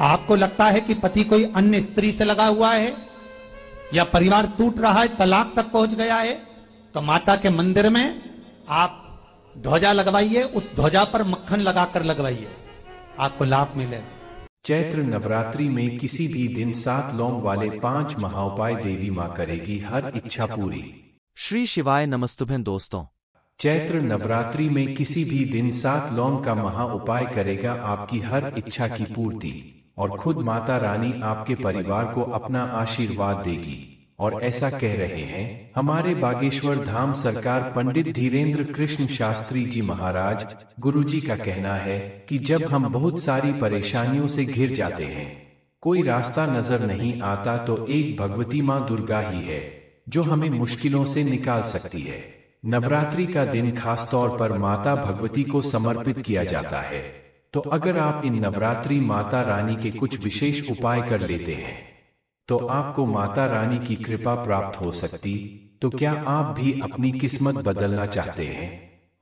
आपको लगता है कि पति कोई अन्य स्त्री से लगा हुआ है या परिवार टूट रहा है, तलाक तक पहुंच गया है, तो माता के मंदिर में आप ध्वजा लगवाइए, उस ध्वजा पर मक्खन लगाकर लगवाइए, आपको लाभ मिलेगा। चैत्र नवरात्रि में किसी भी दिन 7 लौंग वाले 5 महाउपाय देवी मां करेगी हर इच्छा पूरी। श्री शिवाय नमस्तुभ्यं दोस्तों। चैत्र नवरात्रि में किसी भी दिन 7 लौंग का महा उपाय करेगा आपकी हर इच्छा की पूर्ति, और खुद माता रानी आपके परिवार को अपना आशीर्वाद देगी। और ऐसा कह रहे हैं हमारे बागेश्वर धाम सरकार पंडित धीरेन्द्र कृष्ण शास्त्री जी महाराज गुरुजी का कहना है कि जब हम बहुत सारी परेशानियों से घिर जाते हैं, कोई रास्ता नजर नहीं आता, तो एक भगवती माँ दुर्गा ही है जो हमें मुश्किलों से निकाल सकती है। नवरात्रि का दिन खास तौर पर माता भगवती को समर्पित किया जाता है, तो अगर आप इन नवरात्रि माता रानी के कुछ विशेष उपाय कर लेते हैं तो आपको माता रानी की कृपा प्राप्त हो सकती। तो क्या आप भी अपनी किस्मत बदलना चाहते हैं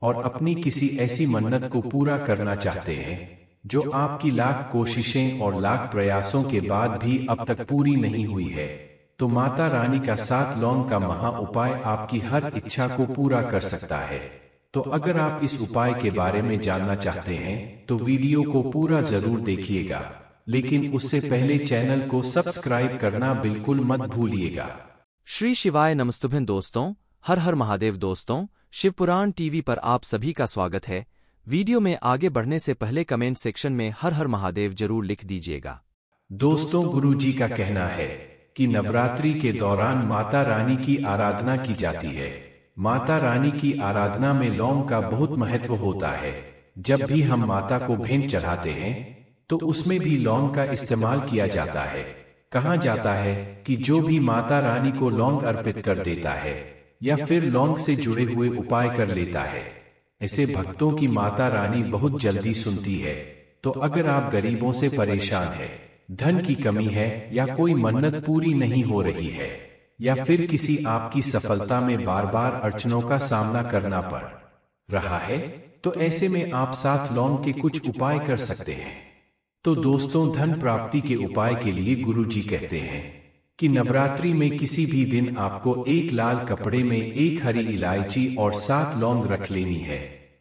और अपनी किसी ऐसी मन्नत को पूरा करना चाहते हैं जो आपकी लाख कोशिशें और लाख प्रयासों के बाद भी अब तक पूरी नहीं हुई है, तो माता रानी का 7 लौंग का महा उपाय आपकी हर इच्छा को पूरा कर सकता है। तो अगर आप इस उपाय के बारे में जानना चाहते हैं तो वीडियो को पूरा जरूर देखिएगा, लेकिन उससे पहले चैनल को सब्सक्राइब करना बिल्कुल मत भूलिएगा। श्री शिवाय नमस्तुभ्यं दोस्तों। हर हर महादेव दोस्तों। शिवपुराण टीवी पर आप सभी का स्वागत है। वीडियो में आगे बढ़ने से पहले कमेंट सेक्शन में हर हर महादेव जरूर लिख दीजिएगा। दोस्तों, गुरुजी का कहना है कि नवरात्रि के दौरान माता रानी की आराधना की जाती है। माता रानी की आराधना में लौंग का बहुत महत्व होता है। जब भी हम माता को भेंट चढ़ाते हैं तो उसमें भी लौंग का इस्तेमाल किया जाता है। कहा जाता है कि जो भी माता रानी को लौंग अर्पित कर देता है या फिर लौंग से जुड़े हुए उपाय कर लेता है, ऐसे भक्तों की माता रानी बहुत जल्दी सुनती है। तो अगर आप गरीबों से परेशान हैं, धन की कमी है या कोई मन्नत पूरी नहीं हो रही है, या फिर किसी आपकी सफलता में बार बार अड़चनों का सामना करना पड़ रहा है, तो ऐसे में आप 7 लौंग के कुछ उपाय कर सकते हैं। तो दोस्तों, धन प्राप्ति के उपाय के लिए गुरुजी कहते हैं कि नवरात्रि में किसी भी दिन आपको एक लाल कपड़े में एक हरी इलायची और 7 लौंग रख लेनी है।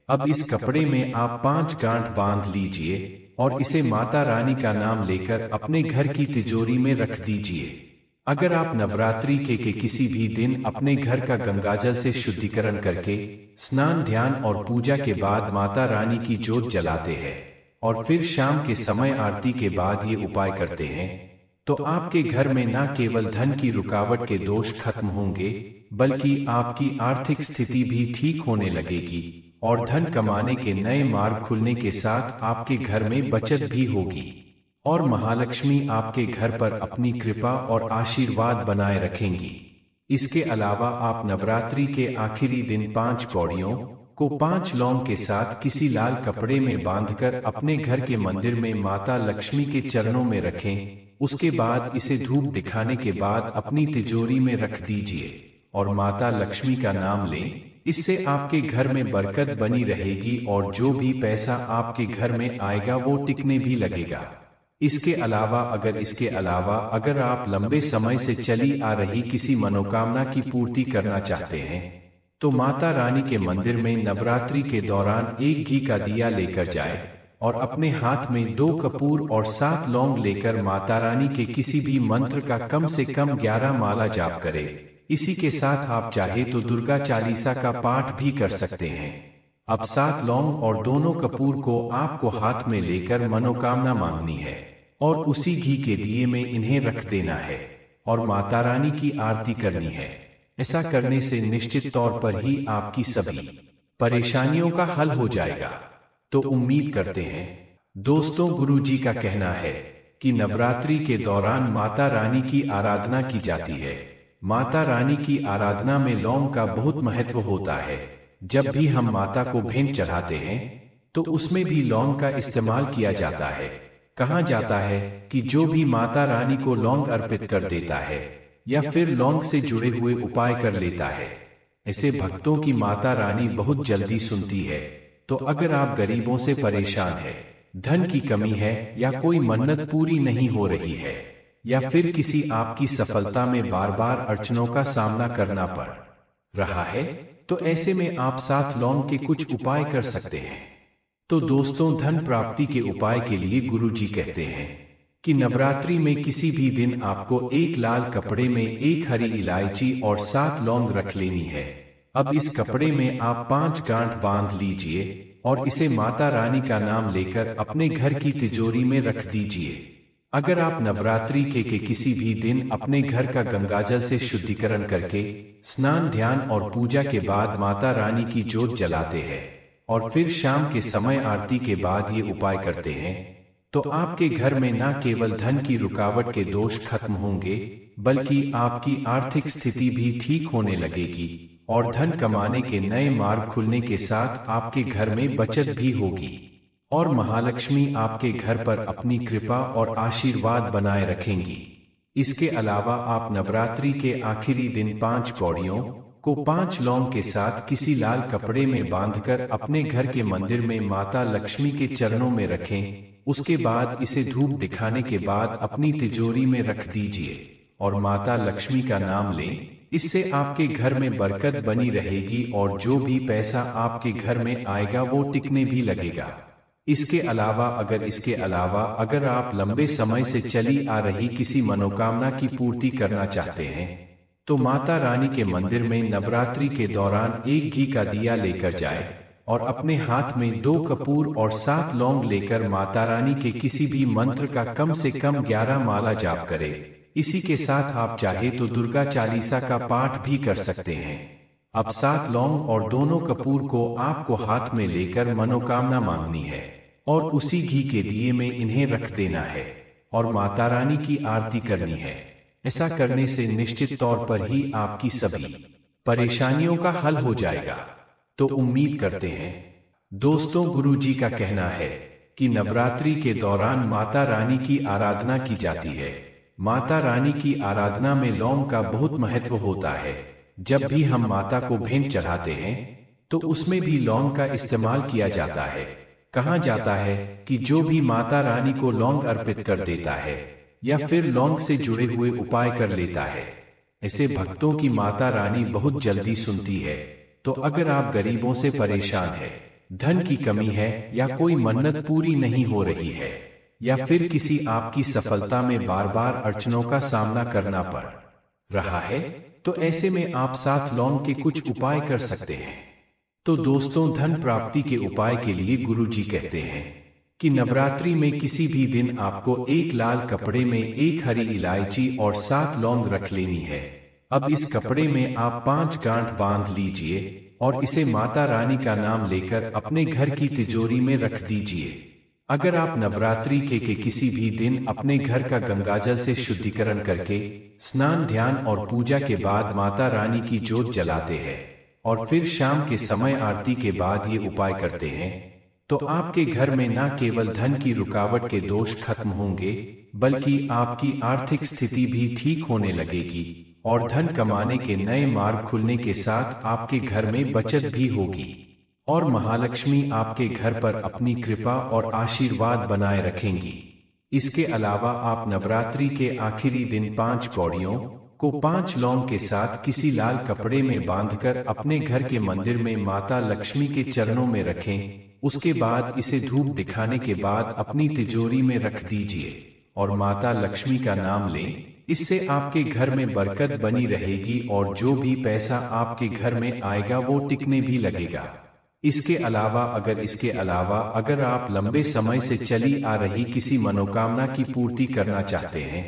अब इस कपड़े में आप 5 गांठ बांध लीजिए और इसे माता रानी का नाम लेकर अपने घर की तिजोरी में रख दीजिए। अगर आप नवरात्रि के किसी भी दिन अपने घर का गंगाजल से शुद्धिकरण करके स्नान, ध्यान और पूजा के बाद माता रानी की जोत जलाते हैं और फिर शाम के समय आरती के बाद ये उपाय करते हैं, तो आपके घर में न केवल धन की रुकावट के दोष खत्म होंगे, बल्कि आपकी आर्थिक स्थिति भी ठीक होने लगेगी और धन कमाने के नए मार्ग खुलने के साथ आपके घर में बचत भी होगी और महालक्ष्मी आपके घर पर अपनी कृपा और आशीर्वाद बनाए रखेंगी। इसके अलावा आप नवरात्रि के आखिरी दिन 5 कौड़ियों को 5 लौंग के साथ किसी लाल कपड़े में बांधकर अपने घर के मंदिर में माता लक्ष्मी के चरणों में रखें। उसके बाद इसे धूप दिखाने के बाद अपनी तिजोरी में रख दीजिए और माता लक्ष्मी का नाम लें। इससे आपके घर में बरकत बनी रहेगी और जो भी पैसा आपके घर में आएगा वो टिकने भी लगेगा। इसके अलावा अगर आप लंबे समय से चली आ रही किसी मनोकामना की पूर्ति करना चाहते हैं, तो माता रानी के मंदिर में नवरात्रि के दौरान एक घी का दिया लेकर जाए और अपने हाथ में 2 कपूर और 7 लौंग लेकर माता रानी के किसी भी मंत्र का कम से कम 11 माला जाप करें। इसी के साथ आप चाहे तो दुर्गा चालीसा का पाठ भी कर सकते हैं। अब 7 लौंग और दोनों कपूर को आपको हाथ में लेकर मनोकामना मांगनी है और उसी घी के दिए में इन्हें रख देना है और माता रानी की आरती करनी है। ऐसा करने से निश्चित तौर पर ही आपकी सभी परेशानियों का हल हो जाएगा। तो उम्मीद करते हैं दोस्तों, गुरुजी का कहना है कि नवरात्रि के दौरान माता रानी की आराधना की जाती है। माता रानी की आराधना में लौंग का बहुत महत्व होता है। जब भी हम माता को भेंट चढ़ाते हैं तो उसमें भी लौंग का इस्तेमाल किया जाता है। कहा जाता है कि जो भी माता रानी को लौंग अर्पित कर देता है या फिर लौंग से जुड़े हुए उपाय कर लेता है, ऐसे भक्तों की माता रानी बहुत जल्दी सुनती है। तो अगर आप गरीबों से परेशान हैं, धन की कमी है या कोई मन्नत पूरी नहीं हो रही है, या फिर किसी आपकी सफलता में बार बार अड़चनों का सामना करना पड़ रहा है, तो ऐसे में आप 7 लौंग के कुछ उपाय कर सकते हैं। तो दोस्तों, धन प्राप्ति के उपाय के लिए गुरुजी कहते हैं कि नवरात्रि में किसी भी दिन आपको एक लाल कपड़े में एक हरी इलायची और 7 लौंग रख लेनी है। अब इस कपड़े में आप 5 गांठ बांध लीजिए और इसे माता रानी का नाम लेकर अपने घर की तिजोरी में रख दीजिए। अगर आप नवरात्रि के किसी भी दिन अपने घर का गंगाजल से शुद्धिकरण करके स्नान, ध्यान और पूजा के बाद माता रानी की जोत जलाते हैं और फिर शाम के समय आरती के बाद ये उपाय करते हैं, तो आपके घर में न केवल धन की रुकावट के दोष खत्म होंगे, बल्कि आपकी आर्थिक स्थिति भी ठीक होने लगेगी और धन कमाने के नए मार्ग खुलने के साथ आपके घर में बचत भी होगी और महालक्ष्मी आपके घर पर अपनी कृपा और आशीर्वाद बनाए रखेंगी। इसके अलावा आप नवरात्रि के आखिरी दिन 5 कौड़ियों को 5 लौंग के साथ किसी लाल कपड़े में बांधकर अपने घर के मंदिर में माता लक्ष्मी के चरणों में रखें। उसके बाद इसे धूप दिखाने के बाद अपनी तिजोरी में रख दीजिए और माता लक्ष्मी का नाम लें। इससे आपके घर में बरकत बनी रहेगी और जो भी पैसा आपके घर में आएगा वो टिकने भी लगेगा। इसके अलावा अगर आप लंबे समय से चली आ रही किसी मनोकामना की पूर्ति करना चाहते हैं, तो माता रानी के मंदिर में नवरात्रि के दौरान एक घी का दिया लेकर जाए और अपने हाथ में 2 कपूर और 7 लौंग लेकर माता रानी के किसी भी मंत्र का कम से कम 11 माला जाप करें। इसी के साथ आप चाहे तो दुर्गा चालीसा का पाठ भी कर सकते हैं। अब 7 लौंग और दोनों कपूर को आपको हाथ में लेकर मनोकामना मांगनी है और उसी घी के दिए में इन्हें रख देना है और माता रानी की आरती करनी है। ऐसा करने से निश्चित तौर पर ही आपकी सभी परेशानियों का हल हो जाएगा। तो उम्मीद करते हैं दोस्तों, गुरुजी का कहना है कि नवरात्रि के दौरान माता रानी की आराधना की जाती है। माता रानी की आराधना में लौंग का बहुत महत्व होता है। जब भी हम माता को भेंट चढ़ाते हैं तो उसमें भी लौंग का इस्तेमाल किया जाता है। कहा जाता है कि जो भी माता रानी को लौंग अर्पित कर देता है या फिर लौंग से जुड़े हुए उपाय कर लेता है, ऐसे भक्तों की माता रानी बहुत जल्दी सुनती है। तो अगर आप गरीबों से परेशान हैं, धन की कमी है या कोई मन्नत पूरी नहीं हो रही है, या फिर किसी आपकी सफलता में बार बार अड़चनों का सामना करना पड़ रहा है, तो ऐसे में आप 7 लौंग के कुछ उपाय कर सकते हैं। तो दोस्तों, धन प्राप्ति के उपाय के लिए गुरुजी कहते हैं कि नवरात्रि में किसी भी दिन आपको एक लाल कपड़े में एक हरी इलायची और 7 लौंग रख लेनी है। अब इस कपड़े में आप 5 गांठ बांध लीजिए और इसे माता रानी का नाम लेकर अपने घर की तिजोरी में रख दीजिए। अगर आप नवरात्रि के किसी भी दिन अपने घर का गंगाजल से शुद्धिकरण करके स्नान, ध्यान और पूजा के बाद माता रानी की जोत जलाते हैं और फिर शाम के समय आरती के बाद ये उपाय करते हैं, तो आपके घर में न केवल धन की रुकावट के दोष खत्म होंगे, बल्कि आपकी आर्थिक स्थिति भी ठीक होने लगेगी और धन कमाने के नए मार्ग खुलने के साथ आपके घर में बचत भी होगी और महालक्ष्मी आपके घर पर अपनी कृपा और आशीर्वाद बनाए रखेंगी। इसके अलावा आप नवरात्रि के आखिरी दिन 5 कौड़ियों को 5 लौंग के साथ किसी लाल कपड़े में बांधकर अपने घर के मंदिर में माता लक्ष्मी के चरणों में रखें। उसके बाद इसे धूप दिखाने के बाद अपनी तिजोरी में रख दीजिए और माता लक्ष्मी का नाम लें। इससे आपके घर में बरकत बनी रहेगी और जो भी पैसा आपके घर में आएगा वो टिकने भी लगेगा। इसके अलावा अगर आप लंबे समय से चली आ रही किसी मनोकामना की पूर्ति करना चाहते हैं,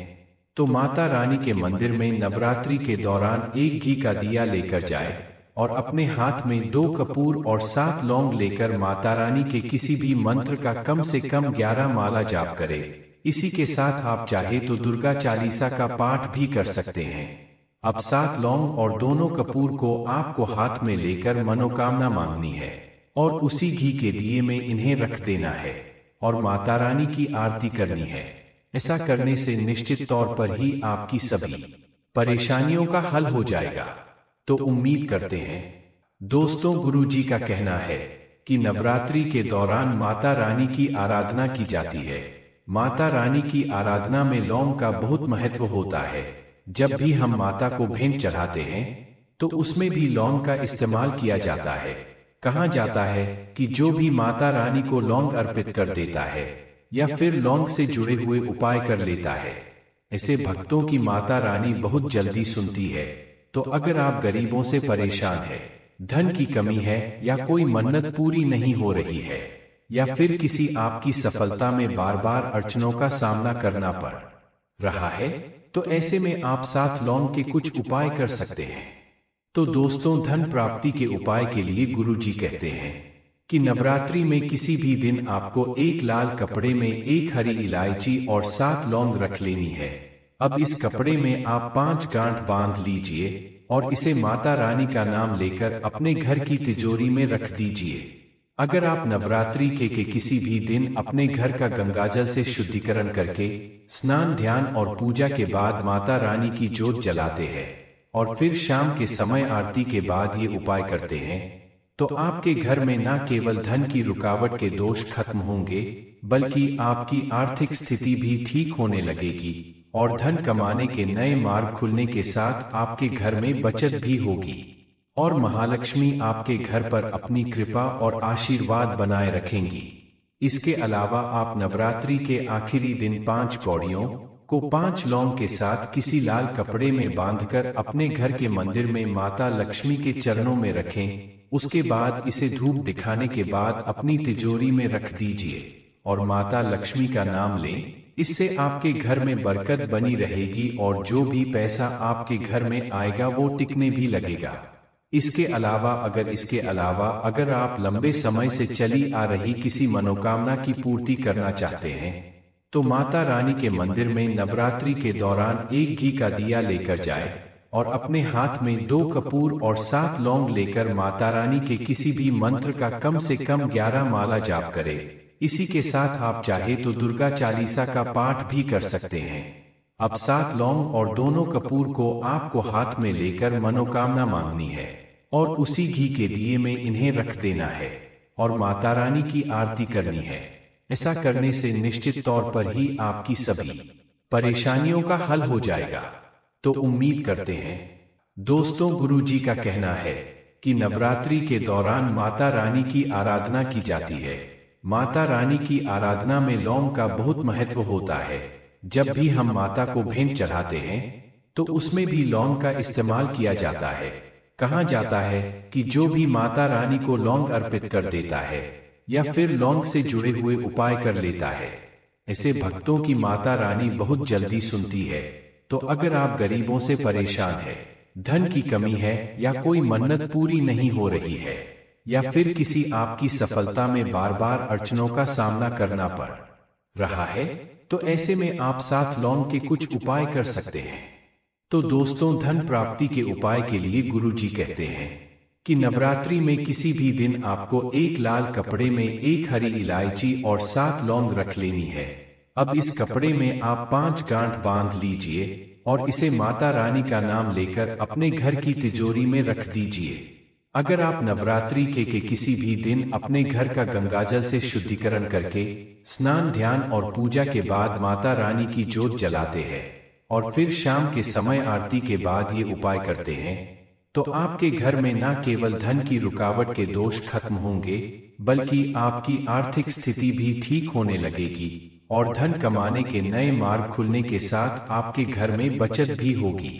तो माता रानी के मंदिर में नवरात्रि के दौरान एक घी का दिया लेकर जाए और अपने हाथ में 2 कपूर और 7 लौंग लेकर माता रानी के किसी भी मंत्र का कम से कम 11 माला जाप करें। इसी के साथ आप चाहे तो दुर्गा चालीसा का पाठ भी कर सकते हैं। अब 7 लौंग और दोनों कपूर को आपको हाथ में लेकर मनोकामना मांगनी है और उसी घी के दिए में इन्हें रख देना है और माता रानी की आरती करनी है। ऐसा करने से निश्चित तौर पर ही आपकी सभी परेशानियों का हल हो जाएगा। तो उम्मीद करते हैं दोस्तों, गुरुजी का कहना है कि नवरात्रि के दौरान माता रानी की आराधना की जाती है। माता रानी की आराधना में लौंग का बहुत महत्व होता है। जब भी हम माता को भेंट चढ़ाते हैं तो उसमें भी लौंग का इस्तेमाल किया जाता है। कहा जाता है कि जो भी माता रानी को लौंग अर्पित कर देता है या फिर लौंग से जुड़े हुए उपाय कर लेता है, ऐसे भक्तों की माता रानी बहुत जल्दी सुनती है। तो अगर आप गरीबों से परेशान हैं, धन की कमी है या कोई मन्नत पूरी नहीं हो रही है या फिर किसी आपकी सफलता में बार बार अड़चनों का सामना करना पड़ रहा है, तो ऐसे में आप 7 लौंग के कुछ उपाय कर सकते हैं। तो दोस्तों, धन प्राप्ति के उपाय के लिए गुरुजी कहते हैं कि नवरात्रि में किसी भी दिन आपको एक लाल कपड़े में एक हरी इलायची और 7 लौंग रख लेनी है। अब इस कपड़े में आप 5 गांठ बांध लीजिए और इसे माता रानी का नाम लेकर अपने घर की तिजोरी में रख दीजिए। अगर आप नवरात्रि के किसी भी दिन अपने घर का गंगाजल से शुद्धिकरण करके स्नान, ध्यान और पूजा के बाद माता रानी की जोत जलाते हैं और फिर शाम के समय आरती के बाद ये उपाय करते हैं, तो आपके घर में न केवल धन की रुकावट के दोष खत्म होंगे, बल्कि आपकी आर्थिक स्थिति भी ठीक होने लगेगी और धन कमाने के नए मार्ग खुलने के साथ आपके घर में बचत भी होगी और महालक्ष्मी आपके घर पर अपनी कृपा और आशीर्वाद बनाए रखेंगी। इसके अलावा आप नवरात्रि के आखिरी दिन 5 कौड़ियों को 5 लौंग के साथ किसी लाल कपड़े में बांधकर अपने घर के मंदिर में माता लक्ष्मी के चरणों में रखें। उसके बाद इसे धूप दिखाने के बाद अपनी तिजोरी में रख दीजिए और माता लक्ष्मी का नाम लें। इससे आपके घर में बरकत बनी रहेगी और जो भी पैसा आपके घर में आएगा वो टिकने भी लगेगा। इसके अलावा अगर आप लंबे समय से चली आ रही किसी मनोकामना की पूर्ति करना चाहते हैं, तो माता रानी के मंदिर में नवरात्रि के दौरान एक घी का दिया लेकर जाए और अपने हाथ में 2 कपूर और 7 लौंग लेकर माता रानी के किसी भी मंत्र का कम से कम 11 माला जाप करें। इसी के साथ आप चाहे तो दुर्गा चालीसा का पाठ भी कर सकते हैं। अब 7 लौंग और दोनों कपूर को आपको हाथ में लेकर मनोकामना मांगनी है और उसी घी के दिए में इन्हें रख देना है और माता रानी की आरती करनी है। ऐसा करने से निश्चित तौर पर ही आपकी सभी परेशानियों का हल हो जाएगा। तो उम्मीद करते हैं दोस्तों, गुरुजी का कहना है कि नवरात्रि के दौरान माता रानी की आराधना की जाती है। माता रानी की आराधना में लौंग का बहुत महत्व होता है। जब भी हम माता को भेंट चढ़ाते हैं तो उसमें भी लौंग का इस्तेमाल किया जाता है। कहा जाता है कि जो भी माता रानी को लौंग अर्पित कर देता है या फिर लौंग से जुड़े हुए उपाय कर लेता है, ऐसे भक्तों की माता रानी बहुत जल्दी सुनती है। तो अगर आप गरीबों से परेशान हैं, धन की कमी है या कोई मन्नत पूरी नहीं हो रही है या फिर किसी आपकी सफलता में बार बार अड़चनों का सामना करना पड़ रहा है, तो ऐसे में आप 7 लौंग के कुछ उपाय कर सकते हैं। तो दोस्तों, धन प्राप्ति के उपाय के लिए गुरुजी कहते हैं कि नवरात्रि में किसी भी दिन आपको एक लाल कपड़े में एक हरी इलायची और 7 लौंग रख लेनी है। अब इस कपड़े में आप 5 गांठ बांध लीजिए और इसे माता रानी का नाम लेकर अपने घर की तिजोरी में रख दीजिए। अगर आप नवरात्रि के किसी भी दिन अपने घर का गंगाजल से शुद्धिकरण करके स्नान, ध्यान और पूजा के बाद माता रानी की जोत जलाते हैं और फिर शाम के समय आरती के बाद ये उपाय करते हैं, तो आपके घर में न केवल धन की रुकावट के दोष खत्म होंगे, बल्कि आपकी आर्थिक स्थिति भी ठीक होने लगेगी और धन कमाने के नए मार्ग खुलने के साथ आपके घर में बचत भी होगी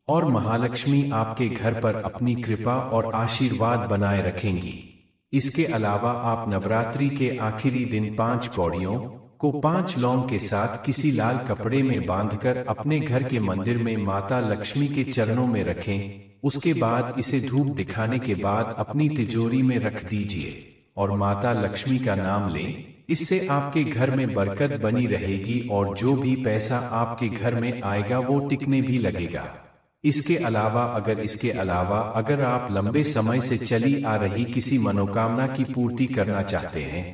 और महालक्ष्मी आपके घर पर अपनी कृपा और आशीर्वाद बनाए रखेंगी। इसके अलावा आप नवरात्रि के आखिरी दिन 5 कौड़ियों को 5 लौंग के साथ किसी लाल कपड़े में बांधकर अपने घर के मंदिर में माता लक्ष्मी के चरणों में रखें। उसके बाद इसे धूप दिखाने के बाद अपनी तिजोरी में रख दीजिए और माता लक्ष्मी का नाम लें। इससे आपके घर में बरकत बनी रहेगी और जो भी पैसा आपके घर में आएगा वो टिकने भी लगेगा। इसके अलावा अगर आप लंबे समय से चली आ रही किसी मनोकामना की पूर्ति करना चाहते हैं,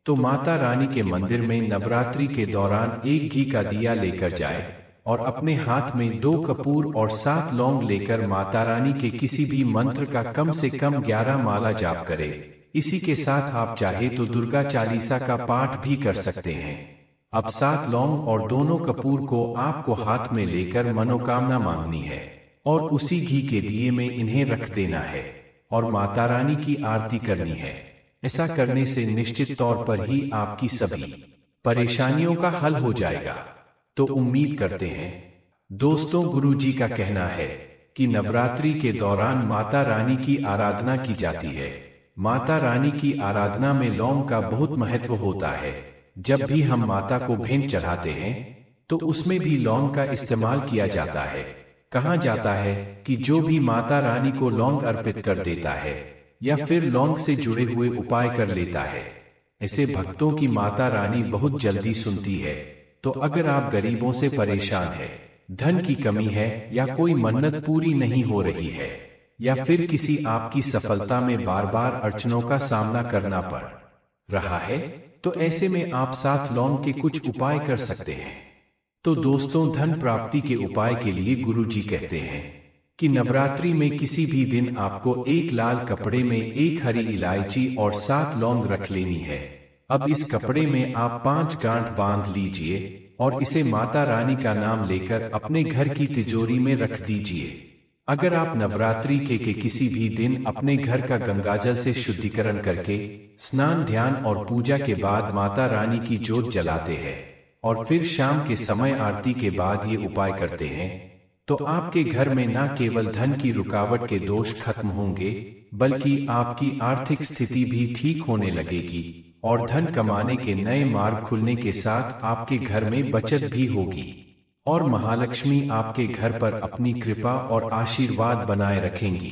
तो माता रानी के मंदिर में नवरात्रि के दौरान एक घी का दिया लेकर जाए और अपने हाथ में 2 कपूर और 7 लौंग लेकर माता रानी के किसी भी मंत्र का कम से कम 11 माला जाप करें। इसी के साथ आप चाहे तो दुर्गा चालीसा का पाठ भी कर सकते हैं। अब 7 लौंग और दोनों कपूर को आपको हाथ में लेकर मनोकामना मांगनी है और उसी घी के दिए में इन्हें रख देना है और माता रानी की आरती करनी है। ऐसा करने से निश्चित तौर पर ही आपकी सभी परेशानियों का हल हो जाएगा। तो उम्मीद करते हैं दोस्तों, गुरु जी का कहना है कि नवरात्रि के दौरान माता रानी की आराधना की जाती है। माता रानी की आराधना में लौंग का बहुत महत्व होता है। जब भी हम माता को भेंट चढ़ाते हैं तो उसमें भी लौंग का इस्तेमाल किया जाता है। कहा जाता है कि जो भी माता रानी को लौंग अर्पित कर देता है या फिर लौंग से जुड़े हुए उपाय कर लेता है, ऐसे भक्तों की माता रानी बहुत जल्दी सुनती है। तो अगर आप गरीबों से परेशान हैं, धन की कमी है या कोई मन्नत पूरी नहीं हो रही है या फिर किसी आपकी सफलता में बार बार अड़चनों का सामना करना पड़ रहा है, तो ऐसे में आप 7 लौंग के कुछ उपाय कर सकते हैं। तो दोस्तों, धन प्राप्ति के उपाय के लिए गुरु जी कहते हैं कि नवरात्रि में किसी भी दिन आपको एक लाल कपड़े में 1 हरी इलायची और 7 लौंग रख लेनी है। अब इस कपड़े में आप 5 गांठ बांध लीजिए और इसे माता रानी का नाम लेकर अपने घर की तिजोरी में रख दीजिए। अगर आप नवरात्रि के किसी भी दिन अपने घर का गंगाजल से शुद्धिकरण करके स्नान, ध्यान और पूजा के बाद माता रानी की जोत जलाते हैं और फिर शाम के समय आरती के बाद ये उपाय करते हैं, तो आपके घर में न केवल धन की रुकावट के दोष खत्म होंगे, बल्कि आपकी आर्थिक स्थिति भी ठीक होने लगेगी और धन कमाने के नए मार्ग खुलने के साथ आपके घर में बचत भी होगी और महालक्ष्मी आपके घर पर अपनी कृपा और आशीर्वाद बनाए रखेंगी।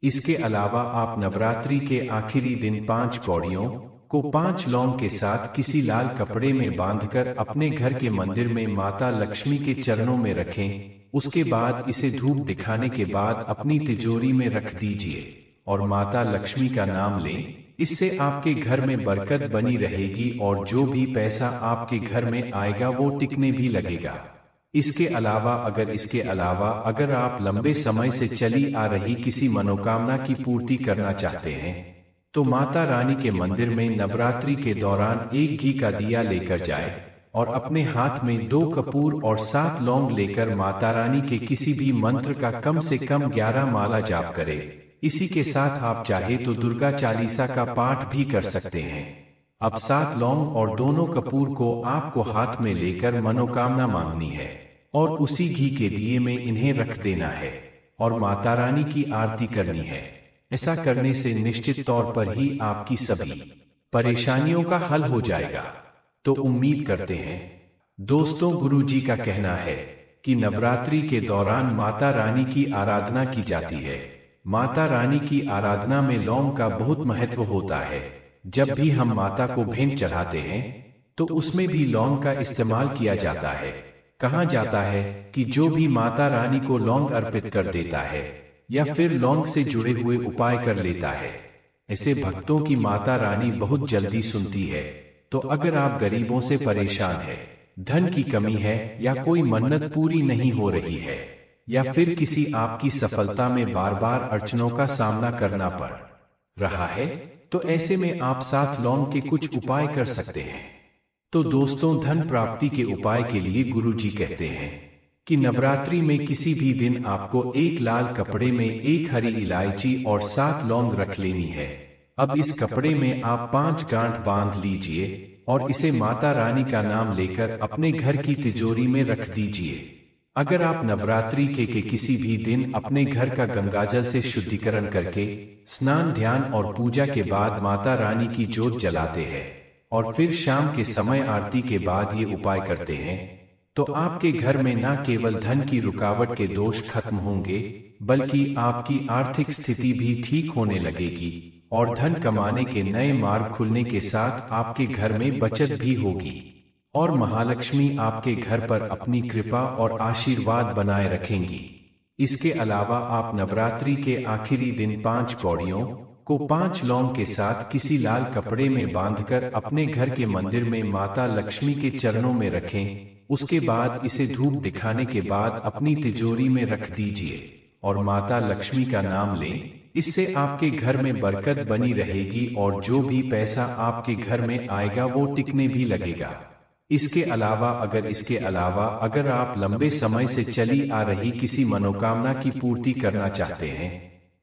इसके अलावा आप नवरात्रि के आखिरी दिन 5 कौड़ियों को 5 लौंग के साथ किसी लाल कपड़े में बांधकर अपने घर के मंदिर में माता लक्ष्मी के चरणों में रखें। उसके बाद इसे धूप दिखाने के बाद अपनी तिजोरी में रख दीजिए और माता लक्ष्मी का नाम लें। इससे आपके घर में बरकत बनी रहेगी और जो भी पैसा आपके घर में आएगा वो टिकने भी लगेगा। इसके अलावा अगर आप लंबे समय से चली आ रही किसी मनोकामना की पूर्ति करना चाहते हैं, तो माता रानी के मंदिर में नवरात्रि के दौरान 1 घी का दिया लेकर जाए और अपने हाथ में 2 कपूर और 7 लौंग लेकर माता रानी के किसी भी मंत्र का कम से कम 11 माला जाप करें। इसी के साथ आप चाहे तो दुर्गा चालीसा का पाठ भी कर सकते हैं। अब 7 लौंग और दोनों कपूर को आपको हाथ में लेकर मनोकामना मांगनी है और उसी घी के दिए में इन्हें रख देना है और माता रानी की आरती करनी है। ऐसा करने से निश्चित तौर पर ही आपकी सभी परेशानियों का हल हो जाएगा। तो उम्मीद करते हैं दोस्तों, गुरु जी का कहना है कि नवरात्रि के दौरान माता रानी की आराधना की जाती है। माता रानी की आराधना में लौंग का बहुत महत्व होता है। जब भी हम माता को भेंट चढ़ाते हैं तो उसमें भी लौंग का इस्तेमाल किया जाता है। कहा जाता है कि जो भी माता रानी को लौंग अर्पित कर देता है या फिर लौंग से जुड़े हुए उपाय कर लेता है, ऐसे भक्तों की माता रानी बहुत जल्दी सुनती है। तो अगर आप गरीबों से परेशान हैं, धन की कमी है या कोई मन्नत पूरी नहीं हो रही है या फिर किसी आपकी सफलता में बार बार अड़चनों का सामना करना पड़ रहा है, तो ऐसे में आप 7 लौंग के कुछ उपाय कर सकते हैं। तो दोस्तों, धन प्राप्ति के उपाय के लिए गुरु जी कहते हैं कि नवरात्रि में किसी भी दिन आपको 1 लाल कपड़े में 1 हरी इलायची और 7 लौंग रख लेनी है। अब इस कपड़े में आप 5 गांठ बांध लीजिए और इसे माता रानी का नाम लेकर अपने घर की तिजोरी में रख दीजिए। अगर आप नवरात्रि के किसी भी दिन अपने घर का गंगाजल से शुद्धिकरण करके स्नान, ध्यान और पूजा के बाद माता रानी की जोत जलाते हैं और फिर शाम के समय आरती के बाद ये उपाय करते हैं, तो आपके घर में न केवल धन की रुकावट के दोष खत्म होंगे, बल्कि आपकी आर्थिक स्थिति भी ठीक होने लगेगी और धन कमाने के नए मार्ग खुलने के साथ आपके घर में बचत भी होगी और महालक्ष्मी आपके घर पर अपनी कृपा और आशीर्वाद बनाए रखेंगी। इसके अलावा आप नवरात्रि के आखिरी दिन 5 कौड़ियों को 5 लौंग के साथ किसी लाल कपड़े में बांधकर अपने घर के मंदिर में माता लक्ष्मी के चरणों में रखें। उसके बाद इसे धूप दिखाने के बाद अपनी तिजोरी में रख दीजिए और माता लक्ष्मी का नाम लें। इससे आपके घर में बरकत बनी रहेगी और जो भी पैसा आपके घर में आएगा वो टिकने भी लगेगा। इसके अलावा अगर आप लंबे समय से चली आ रही किसी मनोकामना की पूर्ति करना चाहते हैं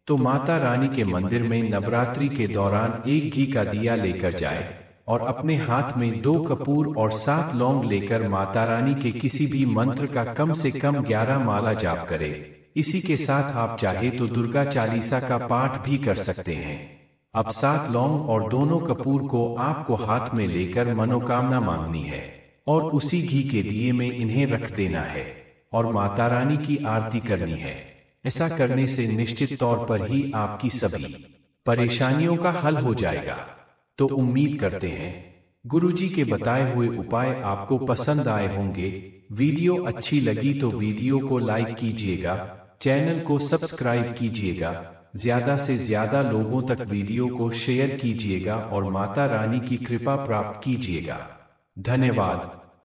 तो माता रानी के मंदिर में नवरात्रि के दौरान एक घी का दिया लेकर जाए और अपने हाथ में 2 कपूर और 7 लौंग लेकर माता रानी के किसी भी मंत्र का कम से कम 11 माला जाप करें। इसी के साथ आप चाहे तो दुर्गा चालीसा का पाठ भी कर सकते हैं। अब 7 लौंग और दोनों कपूर को आपको हाथ में लेकर मनोकामना मांगनी है और उसी घी के दिए में इन्हें रख देना है और माता रानी की आरती करनी है। ऐसा करने से निश्चित तौर पर ही आपकी सभी परेशानियों का हल हो जाएगा। तो उम्मीद करते हैं गुरुजी के बताए हुए उपाय आपको पसंद आए होंगे। वीडियो अच्छी लगी तो वीडियो को लाइक कीजिएगा, चैनल को सब्सक्राइब कीजिएगा, ज्यादा से ज्यादा लोगों तक वीडियो को शेयर कीजिएगा और माता रानी की कृपा प्राप्त कीजिएगा। धन्यवाद।